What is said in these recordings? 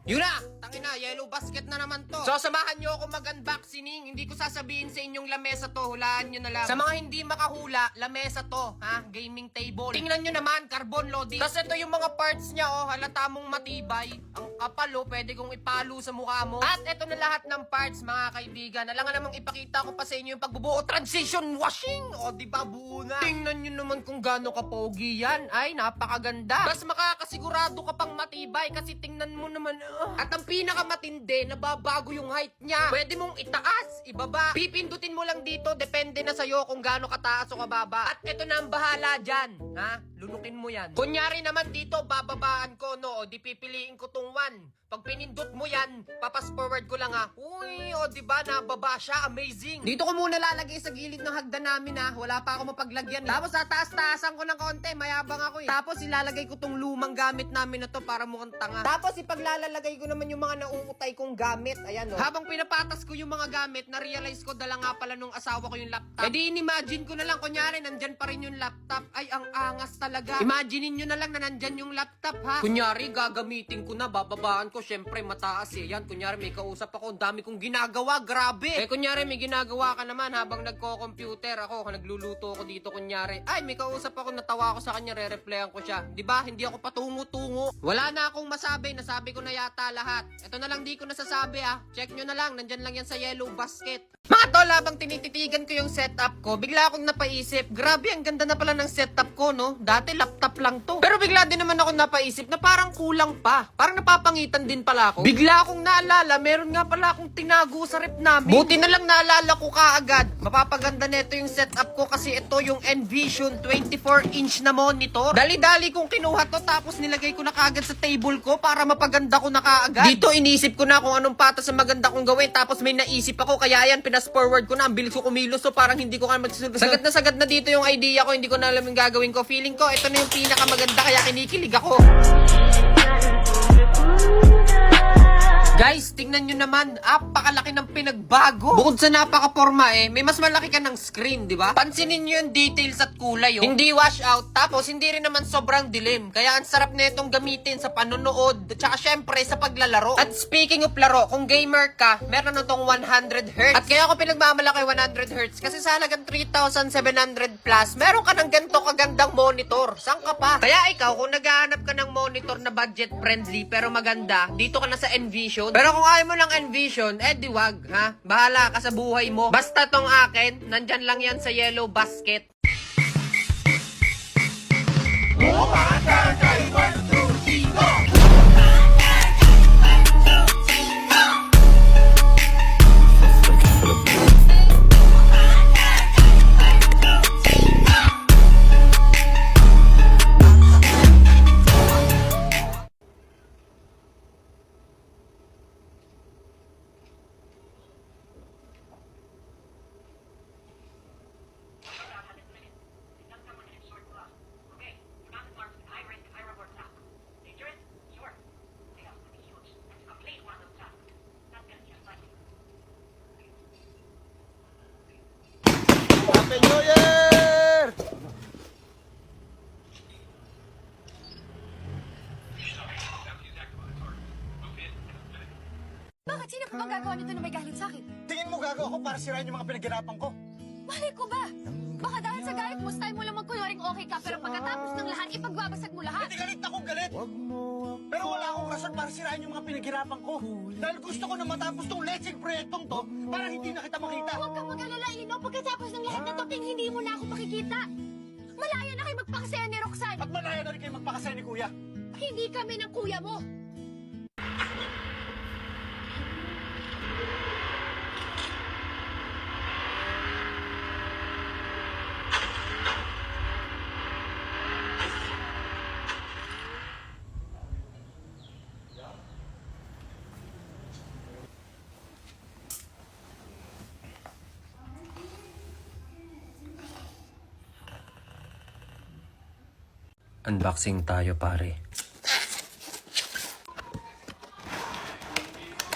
Yun na! Tangina, yellow basket na naman to. So, samahan nyo ako mag-unboxing. Hindi ko sasabihin sa inyong lamesa to. Hulaan nyo na lang. Sa mga hindi makahula, lamesa to. Ha? Gaming table. Tingnan nyo naman, carbon loading. Tapos ito yung mga parts niya, oh. Halata mong matibay. Ang kapal, oh. Pwede kong ipalo sa mukha mo. At ito na lahat ng parts, mga kaibigan. Alangan namang ipakita ko pa sa inyo yung pagbubuo. Transition washing! O, diba, buo na. Tingnan nyo naman kung gaano kapogi yan. Ay, napakaganda. Mas makakasigurado ka pang matibay kasi tingnan mo naman. At ang pinakamatindi, nababago yung height niya. Pwede mong itaas, ibaba. Pipindutin mo lang dito, depende na sa'yo kung gaano kataas o kababa. At ito na ang bahala dyan. Ha? Lunukin mo yan. Kunyari naman dito, bababaan ko, no? O di pipiliin ko tong 1. Pag pinindot mo yan, papas forward ko lang ha. Uy, o diba, nababa siya, amazing. Dito ko muna lalagay sa gilid ng hagdan namin ha. Wala pa ako mapaglagyan. Tapos tataas-taasan ko ng konti, mayabang ako eh. Tapos ilalagay ko tong lumang gamit namin na to para mukhang tanga. Tapos ipaglalagay ko naman yung mga nauutay kong gamit. Ayan o. Habang pinapatas ko yung mga gamit, na-realize ko dala nga pala nung asawa ko yung laptop. E di in-imagine ko na lang, kunyari, nandyan pa rin yung laptop. Ay, ang angas talaga. Imaginein nyo na lang na nandyan yung laptop ha. Kunyari, gagamitin ko na, bababaan ko. Syempre, mataas eh. Yan, kunyari, may kausap ako. Ang dami kong ginagawa, grabe. Eh, kunyari, may ginagawa ka naman habang nagko-computer ako. Nagluluto ako dito, kunyari. Ay, may kausap ako, natawa ako sa kanya, re-replyan ko siya. Diba? Hindi ako patungo-tungo. Wala na akong masabi. Nasabi ko na yata lahat. Ito na lang di ko nasasabi ah. Check nyo na lang. Nandyan lang yan sa yellow basket. Mga tol, habang tinititigan ko yung setup ko, bigla akong napaisip, grabe, ang ganda na pala ng setup ko, no? Dati laptop lang to. Pero bigla din naman ako napaisip na parang kulang pa. Parang napapangitan din pala ako. Bigla akong naalala, meron nga pala akong tinago sa rep namin. Buti na lang naalala ko kaagad. Mapapaganda nito yung setup ko kasi ito yung Envision 24-inch na monitor. Dali-dali kong kinuha to tapos nilagay ko na kaagad sa table ko para mapaganda ko na kaagad. Dito inisip ko na kung anong patas ang maganda kong gawin tapos may naisip ako kaya yan forward ko na, ang bilis ko kumilos so parang hindi ko kaya magsusunod. Sagad na dito yung idea ko, hindi ko na alam yung gagawin ko. Feeling ko, ito na yung pinakamaganda kaya kinikilig ako. Guys, tingnan nyo naman, apakalaki ng pinagbago. Bukod sa napaka-forma may mas malaki ka ng screen, di ba? Pansinin nyo yung details at kulay, Hindi wash out, tapos hindi rin naman sobrang dilim. Kaya ang sarap na itong gamitin sa panonood, tsaka syempre sa paglalaro. At speaking of laro, kung gamer ka, meron na itong 100Hz. At kaya ako pinagmamalaki 100Hz, kasi sa halagang 3,700 plus, meron ka ng ganito kagandang monitor. Saan ka pa? Kaya ikaw, kung naghahanap ka ng monitor na budget friendly pero maganda, dito ka na sa Envision. Pero kung ayaw mo ng Envision, di wag, ha? Bahala ka sa buhay mo. Basta tong akin, nandyan lang yan sa yellow basket. Happy New Year! Bakit? Sino pa bang gagawa nito na may galit sa akin? Tingin mo gago ako para sirain yung mga pinaghirapan ko? Malay ko ba? Baka dahil sa galit mo, style mo lang magkunwaring okay ka, pero pagkatapos ng lahat, ipagbabasag mo lahat. Hindi galit akong galit! Pero wala akong rason para sirain yung mga pinaghirapan ko. Dahil gusto ko na matapos tong lecheng proyektong to para hindi na kita makita. Huwag kang mag-alala, Ino. Pagkatapos ng lahat na to, hindi mo na ako makikita. Malaya na kayo magpakasaya ni Roxanne. At malaya na rin kayo magpakasaya ni Kuya. Hindi kami ng kuya mo. Unboxing tayo, pare.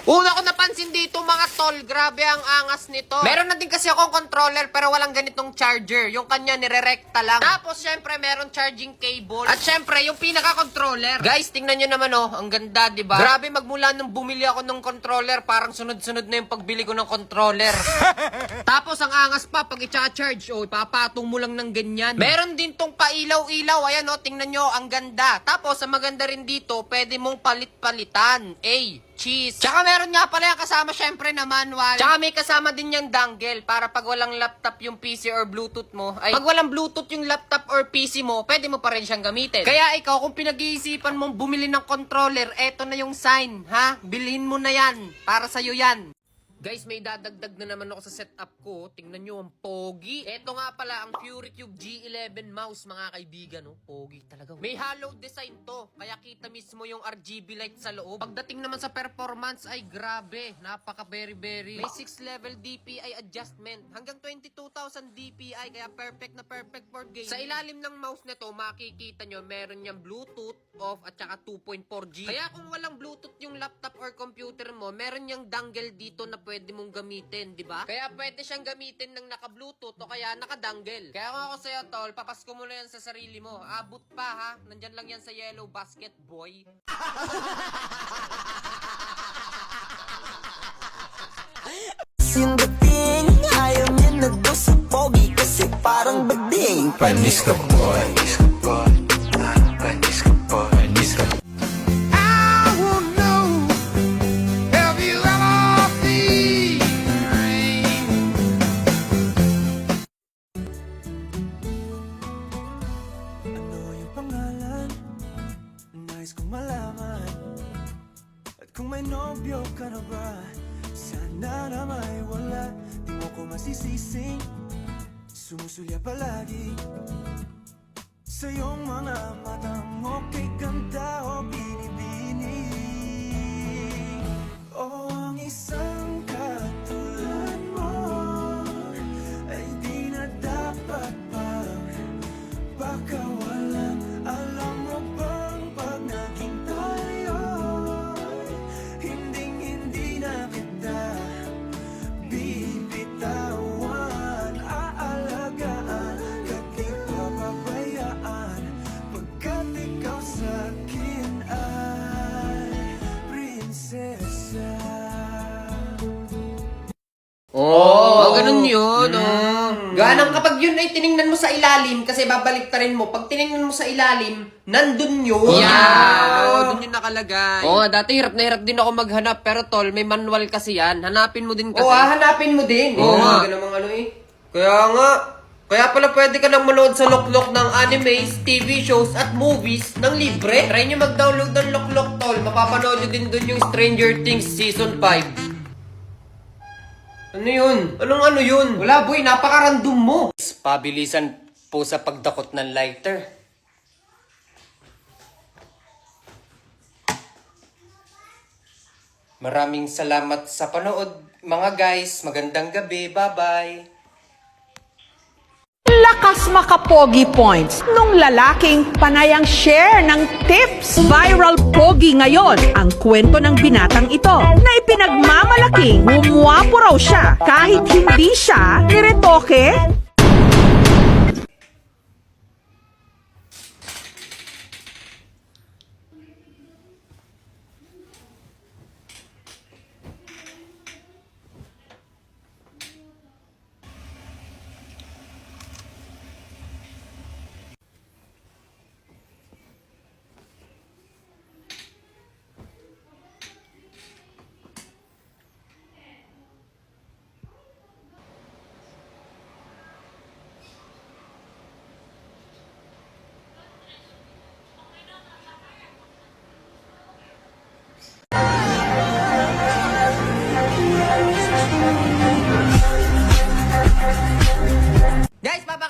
Una ko napansin dito mga tol, grabe ang angas nito. Meron na din kasi akong controller pero walang ganitong charger. Yung kanya nire-recta lang. Tapos syempre meron charging cable. At syempre yung pinaka-controller. Guys, tingnan nyo naman oh, ang ganda, di ba? Grabe, magmula nung bumili ako ng controller, parang sunod-sunod na yung pagbili ko ng controller. Tapos ang angas pa pag i-charge, oh, ipapatong mo lang ng ganyan. Meron din tong pailaw-ilaw, ayan oh, tingnan nyo, ang ganda. Tapos ang maganda rin dito, pwede mong palit-palitan. Cheese. Tsaka meron nga pala yung kasama syempre na manual. Tsaka may kasama din yung dongle para pag walang laptop yung PC or Bluetooth mo, ay pag walang Bluetooth yung laptop or PC mo, pwede mo pa rin siyang gamitin. Kaya ikaw, kung pinag-iisipan mong bumili ng controller, eto na yung sign, ha? Bilhin mo na yan. Para sa'yo yan. Guys, may dadagdag na naman ako sa setup ko. Tingnan nyo, ang pogi. Ito nga pala, ang FuryCube G11 mouse, mga kaibigan. Oh, pogi talaga. May hollow design to. Kaya kita mismo yung RGB light sa loob. Pagdating naman sa performance, ay grabe. Napaka very. May 6 level DPI adjustment. Hanggang 22,000 DPI. Kaya perfect na perfect for gaming. Sa ilalim ng mouse na to, makikita nyo, meron niyang Bluetooth off at saka 2.4G. Kaya kung walang Bluetooth yung laptop or computer mo, meron niyang dongle dito na pwede mong gamitin, di ba? Kaya pwede siyang gamitin ng naka-Bluetooth o kaya naka-dangle. Kaya kung ako sa'yo, tol, papasko mo na yan sa sarili mo. Abot pa, ha? Nandyan lang yan sa yellow basket, boy. Sindating, ayaw niya na daw sa pogi kasi parang bading. Panis ka boy, panis ka boy. I won't know if you ever feel rain. Ano yung pangalan? Nais kong malaman. At kung may nobyo ka na ba, sana na may wala. Di mo ko masisising, sumusulya palagi sa iyong mga mata mo, kay ganda o binibini. O ang isang katulad mo ay di na dapat pang pakawalan. Alam mo bang pag naging tayo, hindi na kita bibitawan. Aalagaan ka't di papabayaan, pagkat ikaw sa'kin ay prinsesa. Oh, ganun yun, oh. Ganang kapag yun ay tiningnan mo sa ilalim, kasi babalik rin mo, pag tiningnan mo sa ilalim, nandun yun. Yeah. Oo, dun yung nakalagay. Oo, dati hirap na hirap din ako maghanap, pero tol, may manual kasi yan. Hanapin mo din kasi. Oo, hanapin mo din. Oo nga. Ganun mga ano eh. Kaya nga. Kaya pala pwede ka nang manood sa Loklok ng animes, TV shows, at movies ng libre. Try nyo mag-download ng Loklok, tol. Mapapanood nyo din dun yung Stranger Things Season 5. Ano yun? Anong ano yun? Wala boy, napaka-random mo. Pabilisan po sa pagdakot ng lighter. Maraming salamat sa panood, mga guys. Magandang gabi. Bye-bye. Lakas makapogi points nung lalaking panayang share ng tips. Viral pogi ngayon ang kwento ng binatang ito na ipinagmamalaking gumwapo raw siya kahit hindi siya niretoke.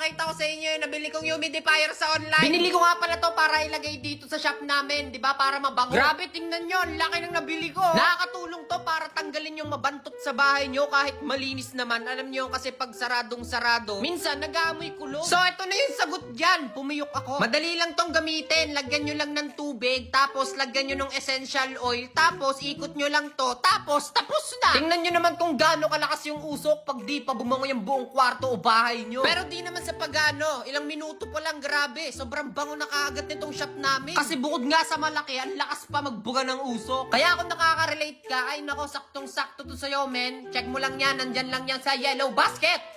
ipapakita ko sa inyo yung nabili kong humidifier sa online. Binili ko nga pala to para ilagay dito sa shop namin, di ba? Para mabango. Grabe, tingnan nyo, ang laki ng nabili ko. Nakakatulong to para tanggalin yung mabantot sa bahay nyo kahit malinis naman. Alam nyo kasi pag saradong-sarado, minsan nag-aamoy kulong. So, ito na yung sagot dyan. Pumiyok ako. Madali lang tong gamitin. Lagyan nyo lang ng tubig, tapos lagyan nyo ng essential oil, tapos ikot nyo lang to, tapos tapos na. Tingnan nyo naman kung gaano kalakas yung usok pag di pa bumango yung buong kwarto o bahay nyo. Pero di naman sa pagano, ilang minuto pa lang, grabe. Sobrang bango na kaagad nitong shop namin. Kasi bukod nga sa malaki, ang lakas pa magbuga ng usok. Kaya kung nakaka-relate ka, ay nako, saktong-sakto to sa'yo, men. Check mo lang yan, nandyan lang yan sa Yellow Basket.